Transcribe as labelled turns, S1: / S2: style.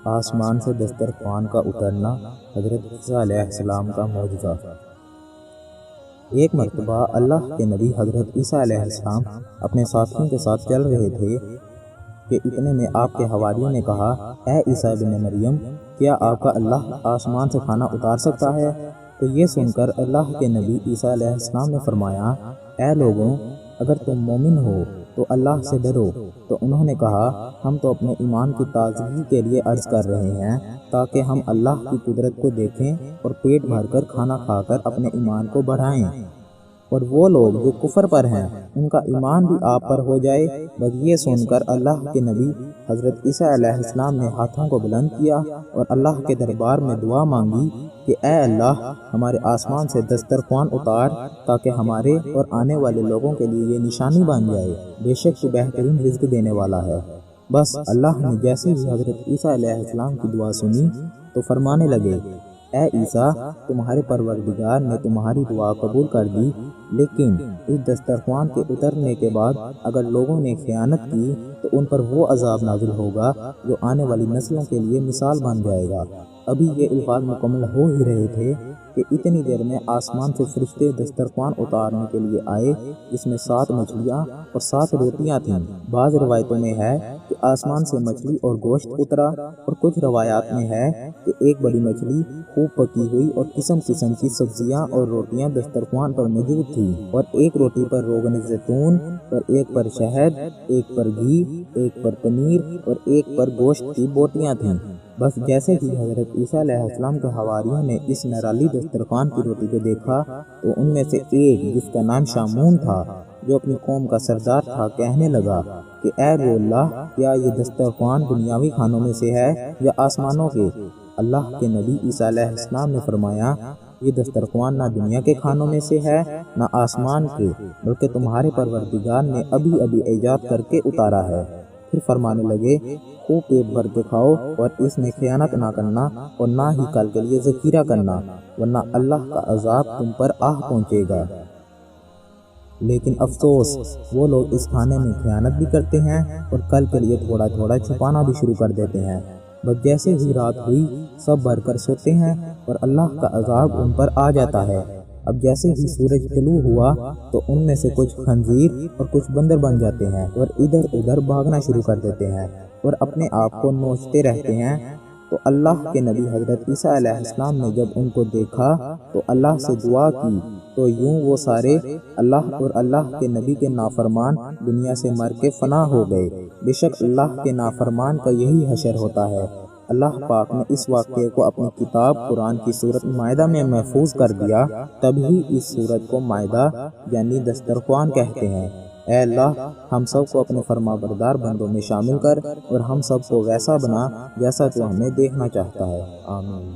S1: آسمان سے دسترخوان کا اترنا، حضرت عیسیٰ علیہ السلام کا معجزہ۔ ایک مرتبہ اللہ کے نبی حضرت عیسیٰ علیہ السلام اپنے ساتھیوں کے ساتھ چل رہے تھے کہ اتنے میں آپ کے حواریوں نے کہا، اے عیسیٰ ابن مریم، کیا آپ کا اللہ آسمان سے کھانا اتار سکتا ہے؟ تو یہ سن کر اللہ کے نبی عیسیٰ علیہ السلام نے فرمایا، اے لوگوں، اگر تم مومن ہو تو اللہ سے ڈرو۔ تو انہوں نے کہا، ہم تو اپنے ایمان کی تازگی کے لیے عرض کر رہے ہیں تاکہ ہم اللہ کی قدرت کو دیکھیں اور پیٹ بھر کر کھانا کھا کر اپنے ایمان کو بڑھائیں، اور وہ لوگ جو کفر پر ہیں ان کا ایمان بھی آپ پر ہو جائے۔ بس یہ سن کر اللہ کے نبی حضرت عیسیٰ علیہ السلام نے ہاتھوں کو بلند کیا اور اللہ کے دربار میں دعا مانگی کہ اے اللہ، ہمارے آسمان سے دسترخوان اتار تاکہ ہمارے اور آنے والے لوگوں کے لیے یہ نشانی بن جائے، بے شک تو بہترین رزق دینے والا ہے۔ بس اللہ نے جیسے ہی حضرت عیسیٰ علیہ السلام کی دعا سنی تو فرمانے لگے، اے عیسیٰ، تمہارے پروردگار نے تمہاری دعا قبول کر دی، لیکن اس دسترخوان کے اترنے کے بعد اگر لوگوں نے خیانت کی تو ان پر وہ عذاب نازل ہوگا جو آنے والی نسلوں کے لیے مثال بن جائے گا۔ ابھی یہ الفاظ مکمل ہو ہی رہے تھے کہ اتنی دیر میں آسمان سے فرشتے دسترخوان اتارنے کے لیے آئے، جس میں 7 مچھلیاں اور 7 روٹیاں تھیں۔ بعض روایتوں میں ہے کہ آسمان سے مچھلی اور گوشت اترا، اور کچھ روایات میں ہے کہ ایک بڑی مچھلی خوب پکی ہوئی اور قسم قسم کی سبزیاں اور روٹیاں دسترخوان پر موجود تھیں، اور ایک روٹی پر روغن زیتون، اور ایک پر شہد، ایک پر گھی، ایک پر پنیر، اور ایک پر گوشت کی بوٹیاں تھیں۔ بس جیسے ہی حضرت عیسیٰ علیہ السلام کے حواریوں نے اس نرالی دسترخوان کی روٹی کو دیکھا تو ان میں سے ایک، جس کا نام شامون تھا، جو اپنی قوم کا سردار تھا، کہنے لگا کہ اے روح اللہ، کیا یہ دسترخوان دنیاوی کھانوں میں سے ہے یا آسمانوں کے؟ اللہ کے نبی عیسیٰ علیہ السلام نے فرمایا، یہ دسترخوان نہ دنیا کے کھانوں میں سے ہے نہ آسمان کے، بلکہ تمہارے پروردگار نے ابھی ابھی ایجاد کر کے اتارا ہے۔ پھر فرمانے لگے، خوب پیٹ بھر کے کھاؤ اور اس میں خیانت نہ کرنا اور نہ ہی کل کے لیے ذخیرہ کرنا، ورنہ اللہ کا عذاب تم پر پہنچے گا۔ لیکن افسوس، وہ لوگ اس کھانے میں خیانت بھی کرتے ہیں اور کل کے لیے تھوڑا تھوڑا چھپانا بھی شروع کر دیتے ہیں۔ بس جیسے ہی رات ہوئی سب بھر کر سوتے ہیں اور اللہ کا عذاب ان پر آ جاتا ہے۔ اب جیسے ہی سورج طلوع ہوا تو ان میں سے کچھ خنزیر اور کچھ بندر بن جاتے ہیں اور ادھر ادھر بھاگنا شروع کر دیتے ہیں اور اپنے آپ کو نوچتے رہتے ہیں۔ تو اللہ کے نبی حضرت عیسیٰ علیہ السلام نے جب ان کو دیکھا تو اللہ سے دعا کی، تو یوں وہ سارے اللہ اور اللہ کے نبی کے نافرمان دنیا سے مر کے فنا ہو گئے۔ بے شک اللہ کے نافرمان کا یہی حشر ہوتا ہے۔ اللہ پاک نے اس واقعے کو اپنی کتاب قرآن کی سورۃ مائدہ میں محفوظ کر دیا، تبھی اس سورت کو مائدہ یعنی دسترخوان کہتے ہیں۔ اے اللہ، ہم سب کو اپنے فرما بردار بندوں میں شامل کر اور ہم سب کو ویسا بنا جیسا تو ہمیں دیکھنا چاہتا ہے۔ آمین۔